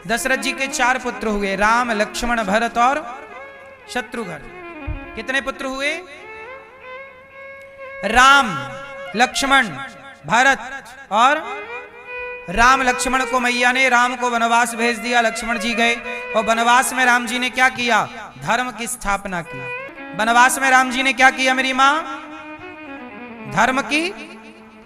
दशरथ जी के 4 पुत्र हुए, राम लक्ष्मण भरत और शत्रुघ्न। कितने पुत्र हुए? राम लक्ष्मण भरत और राम लक्ष्मण को मैया ने राम को वनवास भेज दिया, लक्ष्मण जी गए और वनवास में राम जी ने क्या किया? धर्म की स्थापना की। वनवास में राम जी ने क्या किया मेरी मां? धर्म की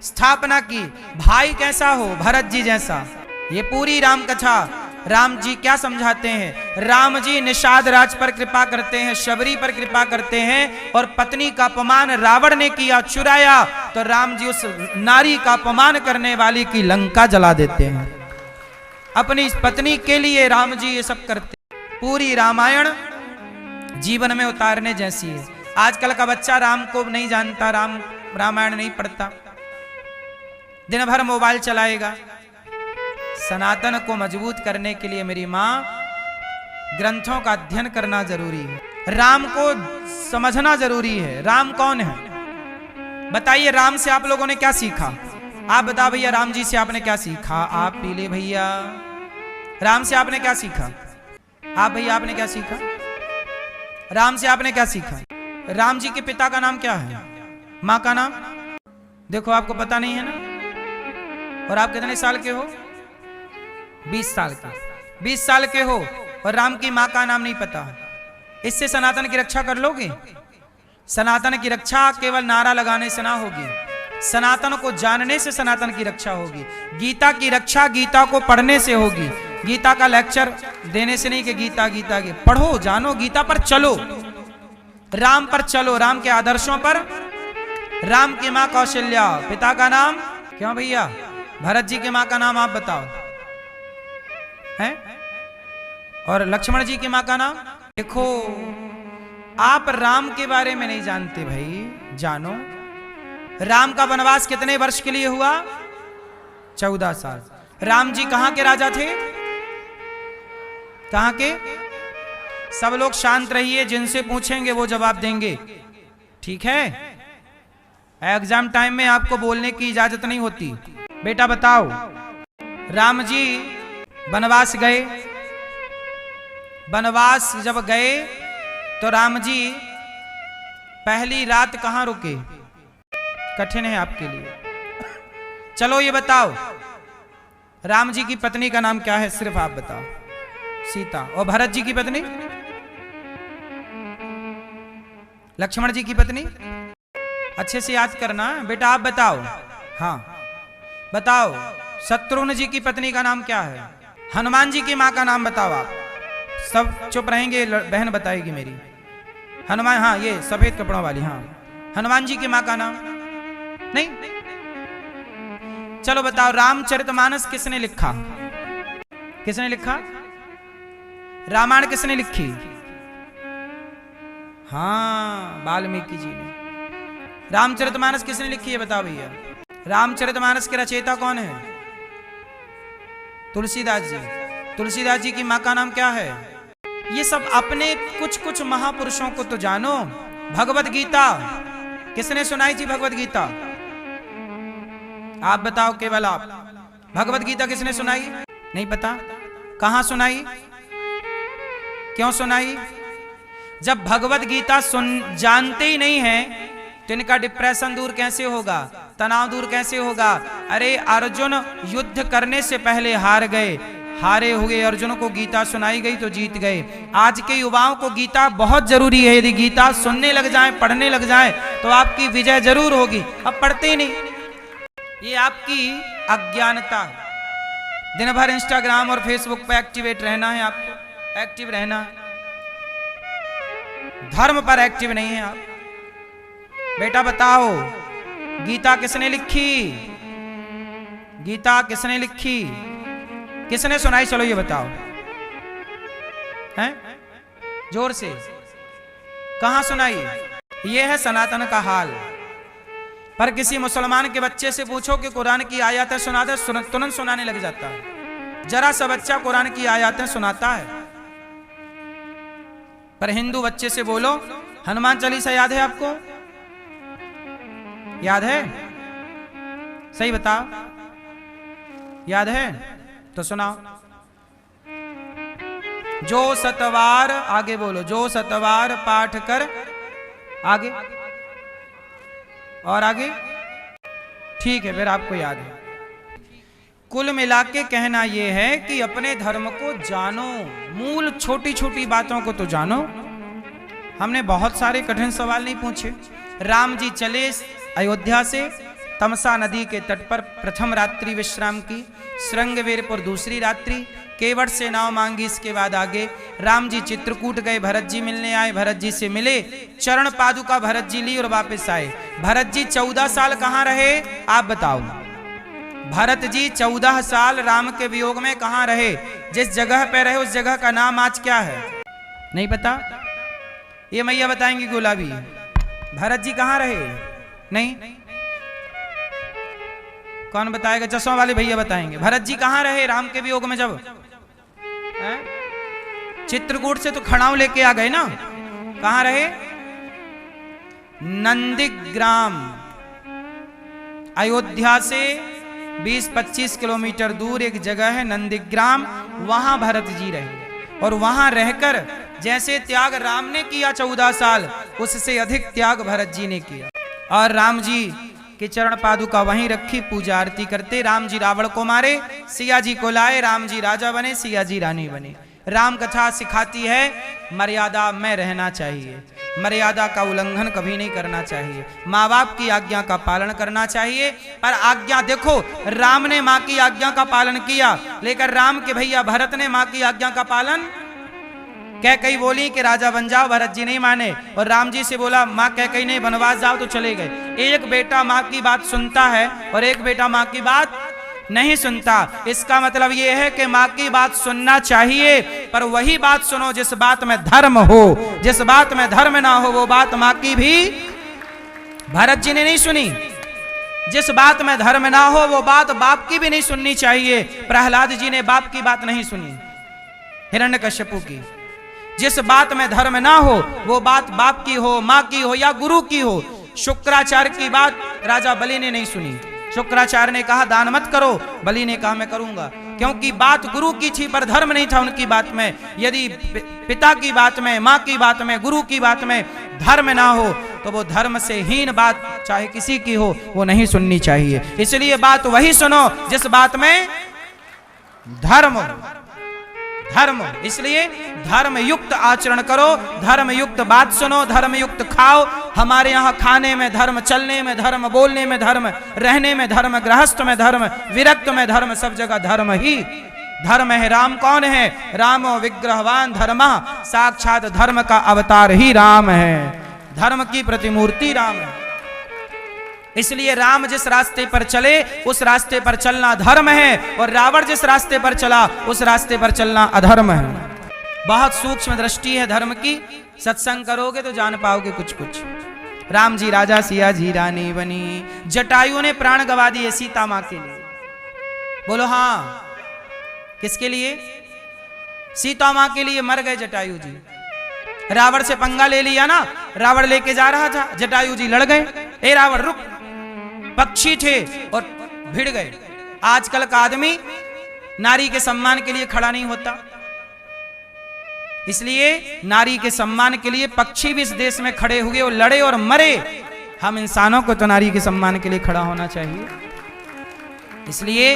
स्थापना की। भाई कैसा हो? भरत जी जैसा। ये पूरी राम कथा राम जी क्या समझाते हैं? राम जी निषाद राज पर कृपा करते हैं, शबरी पर कृपा करते हैं, और पत्नी का अपमान रावण ने किया, चुराया, तो राम जी उस नारी का अपमान करने वाली की लंका जला देते हैं। अपनी पत्नी के लिए राम जी ये सब करते हैं। पूरी रामायण जीवन में उतारने जैसी है। आजकल का बच्चा राम को नहीं जानता, रामायण नहीं पढ़ता, दिन भर मोबाइल चलाएगा। सनातन को मजबूत करने के लिए मेरी मां ग्रंथों का अध्ययन करना जरूरी है, राम को समझना जरूरी है। राम कौन है बताइए? राम से आप लोगों ने क्या सीखा? आप बताओ भैया, राम जी से आपने क्या सीखा? आप पीले भैया, राम से आपने क्या सीखा? आप भैया आपने क्या सीखा? राम से आपने क्या सीखा? राम जी के पिता का नाम क्या है? मां का नाम? देखो आपको पता नहीं है ना। और आप कितने साल के हो? 20 साल के। 20 साल के हो और राम की मां का नाम नहीं पता। इससे सनातन की रक्षा कर लोगे? सनातन की रक्षा केवल नारा लगाने से ना होगी, सनातन को जानने से सनातन की रक्षा होगी। गीता की रक्षा गीता को पढ़ने से होगी। गीता का लेक्चर देने से नहीं कि गीता गीता के पढ़ो, जानो, गीता पर चलो, राम पर चलो, राम के आदर्शों पर। राम की मां कौशल्या, पिता का नाम? क्यों भैया? भरत जी की मां का नाम आप बताओ हैं? और लक्ष्मण जी की मां का नाम? देखो, आप राम के बारे में नहीं जानते भाई, जानो। राम का वनवास कितने वर्ष के लिए हुआ? 14 साल। राम जी कहां के राजा थे? कहां के? सब लोग शांत रहिए, जिनसे पूछेंगे वो जवाब देंगे, ठीक है? एग्जाम टाइम में आपको बोलने की इजाजत नहीं होती। बेटा बताओ, राम जी वनवास गए, वनवास जब गए तो राम जी पहली रात कहां रुके? कठिन है आपके लिए। चलो ये बताओ, राम जी की पत्नी का नाम क्या है? सिर्फ आप बताओ। सीता। और भरत जी की पत्नी? लक्ष्मण जी की पत्नी? अच्छे से याद करना बेटा, आप बताओ। हाँ बताओ। शत्रुघ्न जी की पत्नी का नाम क्या है? हनुमान जी की मां का नाम बताओ। आप सब चुप रहेंगे, बहन बताएगी मेरी। हनुमान, हाँ ये सफेद कपड़ों वाली, हाँ हनुमान जी की मां का नाम नहीं? चलो बताओ, रामचरितमानस किसने लिखा? किसने लिखा? रामायण किसने लिखी? हाँ वाल्मीकि जी ने। रामचरितमानस किसने लिखी है बताओ भैया? रामचरितमानस के रचयिता कौन है? तुलसीदास जी। तुलसीदास जी की मां का नाम क्या है? ये सब अपने कुछ कुछ महापुरुषों को तो जानो। भगवत गीता किसने सुनाई थी? भगवत गीता आप बताओ, केवल आप। भगवत गीता किसने सुनाई? नहीं पता? कहां सुनाई? क्यों सुनाई? जब भगवत गीता जानते ही नहीं है तो इनका डिप्रेशन दूर कैसे होगा? तनाव दूर कैसे होगा? अरे अर्जुन युद्ध करने से पहले हार गए, हारे हुए अर्जुन को गीता सुनाई गई तो जीत गए। आज के युवाओं को गीता बहुत जरूरी है। यदि गीता सुनने लग जाए, पढ़ने लग जाए तो आपकी विजय जरूर होगी। अब पढ़ते ही नहीं, ये आपकी अज्ञानता। दिन भर इंस्टाग्राम और फेसबुक पे एक्टिवेट रहना है आपको, एक्टिव रहना है, धर्म पर एक्टिव नहीं है आप। बेटा बताओ, गीता किसने लिखी? गीता किसने लिखी? किसने सुनाई? चलो ये बताओ हैं? जोर से। कहां सुनाई? ये है सनातन का हाल। पर किसी मुसलमान के बच्चे से पूछो कि कुरान की आयतें सुना दे, तुरंत सुनाने लग जाता है। जरा सा बच्चा कुरान की आयतें सुनाता है। पर हिंदू बच्चे से बोलो, हनुमान चालीसा याद है आपको? याद है? सही बताओ, याद है? तो सुनाओ। जो सतवार, आगे बोलो, जो सतवार पाठ कर, आगे और आगे, ठीक है, फिर आपको याद है। कुल मिला के कहना यह है कि अपने धर्म को जानो, मूल छोटी छोटी बातों को तो जानो। हमने बहुत सारे कठिन सवाल नहीं पूछे। राम जी चले अयोध्या से, तमसा नदी के तट पर प्रथम रात्रि विश्राम की, श्रृंगवीरपुर दूसरी रात्रि, केवट से नाव मांगी, इसके बाद आगे राम जी चित्रकूट गए, भरत जी मिलने आए, भरत जी से मिले, चरण पादुका भरत जी ली और वापस आए। भरत जी 14 साल कहाँ रहे आप बताओ? भरत जी 14 साल राम के वियोग में कहाँ रहे? जिस जगह पे रहे उस जगह का नाम आज क्या है? नहीं पता? ये मैया बताएंगी गुलाबी। भरत जी कहाँ रहे? नहीं? कौन बताएगा? चश्मा वाले भैया बताएंगे। भरत जी कहाँ रहे राम के वियोग में? जब चित्रकूट से तो खड़ाऊ लेके आ गए ना, कहाँ रहे? नंदीग्राम। अयोध्या से 20-25 किलोमीटर दूर एक जगह है नंदीग्राम, वहां भरत जी रहे। और वहां रहकर जैसे त्याग राम ने किया 14 साल, उससे अधिक त्याग भरत जी ने किया। और राम जी के चरण पादुका वहीं रखी, पूजा आरती करते। राम जी रावण को मारे, सिया जी को लाए, राम जी राजा बने, सिया जी रानी बने। राम कथा सिखाती है मर्यादा में रहना चाहिए, मर्यादा का उल्लंघन कभी नहीं करना चाहिए, माँ बाप की आज्ञा का पालन करना चाहिए। पर आज्ञा देखो, राम ने माँ की आज्ञा का पालन किया, लेकिन राम के भैया भरत ने माँ की आज्ञा का पालन, कैकई बोली कि राजा बन जाओ, भरत जी नहीं माने। और राम जी से बोला माँ कैकई नहीं, वनवास जाओ, तो चले गए। एक बेटा माँ की बात सुनता है और एक बेटा माँ की बात नहीं सुनता। इसका मतलब यह है कि माँ की बात सुनना चाहिए, पर वही बात सुनो जिस बात में धर्म हो। जिस बात में धर्म ना हो वो बात माँ की भी भरत जी ने नहीं सुनी। जिस बात में धर्म ना हो वो बात बाप की भी नहीं सुननी चाहिए। प्रहलाद जी ने बाप की बात नहीं सुनी, हिरण्यकश्यपु की। जिस बात में धर्म ना हो वो बात बाप की हो, माँ की हो या गुरु की हो। शुक्राचार्य की बात राजा बलि ने नहीं सुनी। शुक्राचार्य ने कहा दान मत करो, बलि ने कहा मैं करूंगा, क्योंकि बात गुरु की थी पर धर्म नहीं था उनकी बात में। यदि पिता की बात में, माँ की बात में, गुरु की बात में धर्म ना हो तो वो धर्म से हीन बात चाहे किसी की हो वो नहीं सुननी चाहिए। इसलिए बात वही सुनो जिस बात में धर्म, धर्म, इसलिए धर्म युक्त आचरण करो, धर्म युक्त बात सुनो, धर्म युक्त खाओ। हमारे यहाँ खाने में धर्म, चलने में धर्म, बोलने में धर्म, रहने में धर्म, गृहस्थ में धर्म, विरक्त में धर्म, सब जगह धर्म ही धर्म है। राम कौन है? रामो विग्रहवान धर्मः, साक्षात धर्म का अवतार ही राम है, धर्म की प्रतिमूर्ति राम है। इसलिए राम जिस रास्ते पर चले उस रास्ते पर चलना धर्म है, और रावण जिस रास्ते पर चला उस रास्ते पर चलना अधर्म है। बहुत सूक्ष्म दृष्टि है धर्म की, सत्संग करोगे तो जान पाओगे कुछ कुछ। राम जी राजा, सिया जी रानी बनी। जटायु ने प्राण गवा दिए सीता मां के लिए। बोलो हाँ, किसके लिए? सीता मां के लिए मर गए जटायु जी। रावण से पंगा ले लिया ना, रावण लेके जा रहा था, जटायु जी लड़ गए। ए रावण रुक, पक्षी थे और भिड़ गए। आजकल का आदमी नारी के सम्मान के लिए खड़ा नहीं होता, इसलिए नारी के सम्मान के लिए पक्षी भी इस देश में खड़े हुए और लड़े और मरे। हम इंसानों को तो नारी के सम्मान के लिए खड़ा होना चाहिए। इसलिए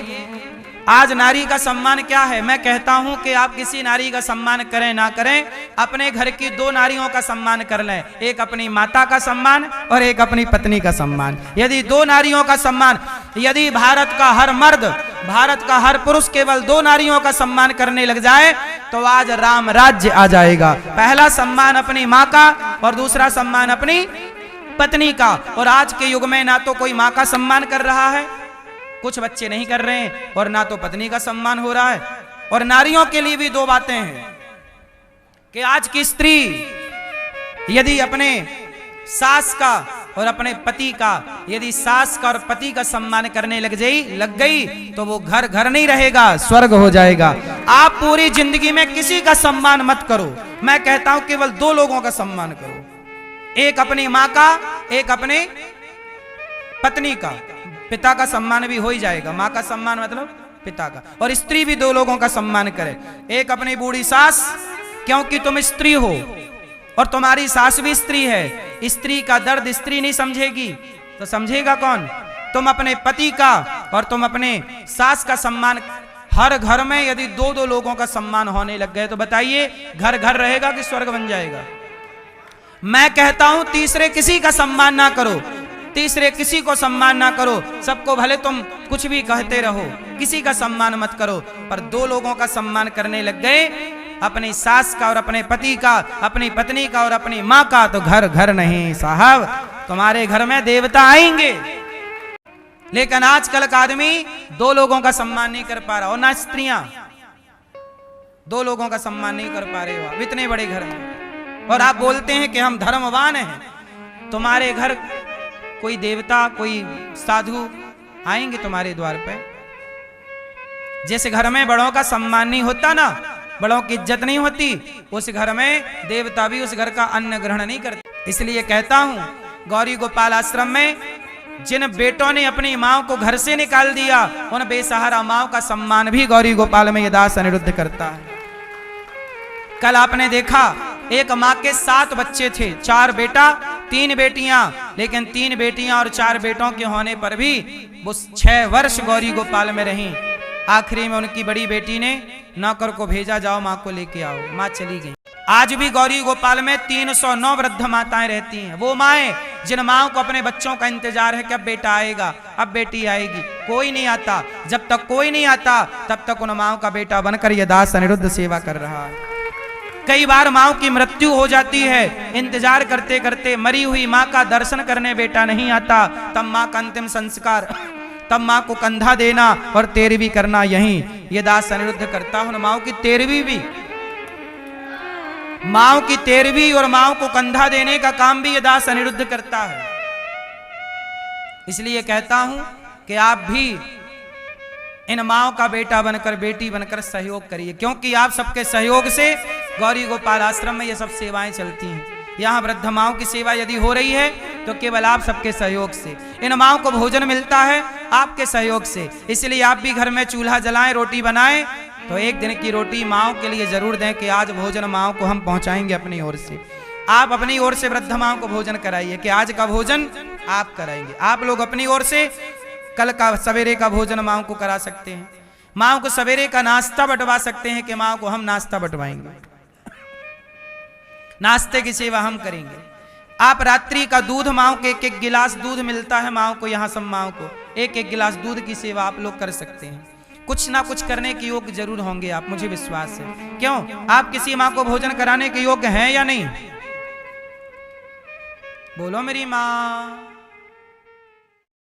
आज नारी का सम्मान क्या है? मैं कहता हूं कि आप किसी नारी का सम्मान करें ना करें, अपने घर की दो नारियों का सम्मान कर लें, एक अपनी माता का सम्मान और एक अपनी पत्नी का सम्मान। यदि दो नारियों का सम्मान, यदि भारत का हर मर्द, भारत का हर पुरुष केवल दो नारियों का सम्मान करने लग जाए तो आज राम राज्य आ जाएगा। पहला सम्मान अपनी माँ का और दूसरा सम्मान अपनी पत्नी का। और आज के युग में ना तो कोई माँ का सम्मान कर रहा है, कुछ बच्चे नहीं कर रहे हैं, और ना तो पत्नी का सम्मान हो रहा है। और नारियों के लिए भी दो बातें हैं कि आज की स्त्री यदि अपने सास का और अपने पति का, यदि सास का और पति का सम्मान करने लग गई तो वो घर घर नहीं रहेगा, स्वर्ग हो जाएगा। आप पूरी जिंदगी में किसी का सम्मान मत करो, मैं कहता हूं केवल दो लोगों का सम्मान करो, एक अपनी माँ का, एक अपने पत्नी का। पिता का सम्मान भी हो ही जाएगा, माँ का सम्मान मतलब पिता का। और स्त्री भी दो लोगों का सम्मान करे, एक अपनी बूढ़ी सास क्योंकि तुम स्त्री हो और तुम्हारी सास भी स्त्री है। स्त्री का दर्द स्त्री नहीं समझेगी तो समझेगा कौन? तुम अपने पति का और तुम अपने सास का सम्मान, हर घर में यदि दो दो लोगों का सम्मान होने लग गए तो बताइए घर घर रहेगा कि स्वर्ग बन जाएगा? मैं कहता हूं तीसरे किसी का सम्मान ना करो, तीसरे किसी को सम्मान ना करो। सबको भले तुम कुछ भी कहते रहो, किसी का सम्मान मत करो, पर दो लोगों का सम्मान करने लग गए, अपनी सास का और अपने पति का, अपनी पत्नी का और अपनी माँ का, तो घर घर नहीं साहब, तुम्हारे घर में देवता आएंगे। लेकिन आजकल का आदमी दो लोगों का सम्मान नहीं कर पा रहा, और ना स्त्रियां दो लोगों का सम्मान नहीं कर पा रहे हो इतने बड़े घर में, और आप बोलते हैं कि हम धर्मवान हैं। तुम्हारे घर कोई देवता, कोई साधु आएंगे तुम्हारे द्वार पे? जैसे घर में बड़ों का सम्मान नहीं होता ना, बड़ों की इज्जत नहीं होती, उस घर में देवता भी उस घर का अन्न ग्रहण नहीं करते। इसलिए कहता हूं गौरी गोपाल आश्रम में जिन बेटों ने अपनी मां को घर से निकाल दिया, उन बेसहारा मां का सम्मान भी गौरी गोपाल में यह दास अनिरुद्ध करता है। कल आपने देखा एक मां के 7 बच्चे थे, 4 बेटा 3 बेटियां, लेकिन 3 बेटियां और 4 बेटों के होने पर भी वो 6 वर्ष गौरी गोपाल में रहीं। आखिरी में उनकी बड़ी बेटी ने नौकर को भेजा, जाओ मां को लेके आओ। मां चली गई। आज भी गौरी गोपाल में 309 वृद्ध माताएं रहती हैं। वो माएं जिन माओं को अपने बच्चों का इंतजार है कि अब बेटा आएगा, अब बेटी आएगी, कोई नहीं आता। जब तक कोई नहीं आता तब तक उन माओं का बेटा बनकर यह दास अनिरुद्ध सेवा कर रहा है। कई बार माओं की मृत्यु हो जाती है, इंतजार करते करते मरी हुई मां का दर्शन करने बेटा नहीं आता, तब मां का अंतिम संस्कार, तब मां को कंधा देना और 13वीं करना यही ये दास अनिरुद्ध करता हूं। माओं की 13वीं भी, माओं की 13वीं और माओं को कंधा देने का काम भी ये दास अनिरुद्ध करता है। इसलिए कहता हूं कि आप भी इन माओं का बेटा बनकर, बेटी बनकर सहयोग करिए, क्योंकि आप सबके सहयोग से गौरी गोपाल आश्रम में ये सब सेवाएं चलती हैं। यहाँ वृद्ध माओं की सेवा यदि हो रही है तो केवल आप सबके सहयोग से। इन माओं को भोजन मिलता है आपके सहयोग से। इसलिए आप भी घर में चूल्हा जलाएं, रोटी बनाएं, तो एक दिन की रोटी माओं के लिए जरूर दें कि आज भोजन माओं को हम पहुंचाएंगे अपनी ओर से। आप अपनी ओर से वृद्ध माओं को भोजन कराइए कि आज का भोजन आप कराएंगे। आप लोग अपनी ओर से कल का सवेरे का भोजन माओं को करा सकते हैं। माओं को सवेरे का नाश्ता बंटवा सकते हैं कि माओं को हम नाश्ता बंटवाएंगे, नाश्ते की सेवा हम करेंगे। आप रात्रि का दूध, माओं के 1-1 गिलास दूध मिलता है माओं को, यहाँ सब माओं को 1-1 गिलास दूध की सेवा आप लोग कर सकते हैं। कुछ ना कुछ करने के योग्य जरूर होंगे आप, मुझे विश्वास है। क्यों? आप किसी मां को भोजन कराने के योग्य हैं या नहीं? बोलो मेरी मां।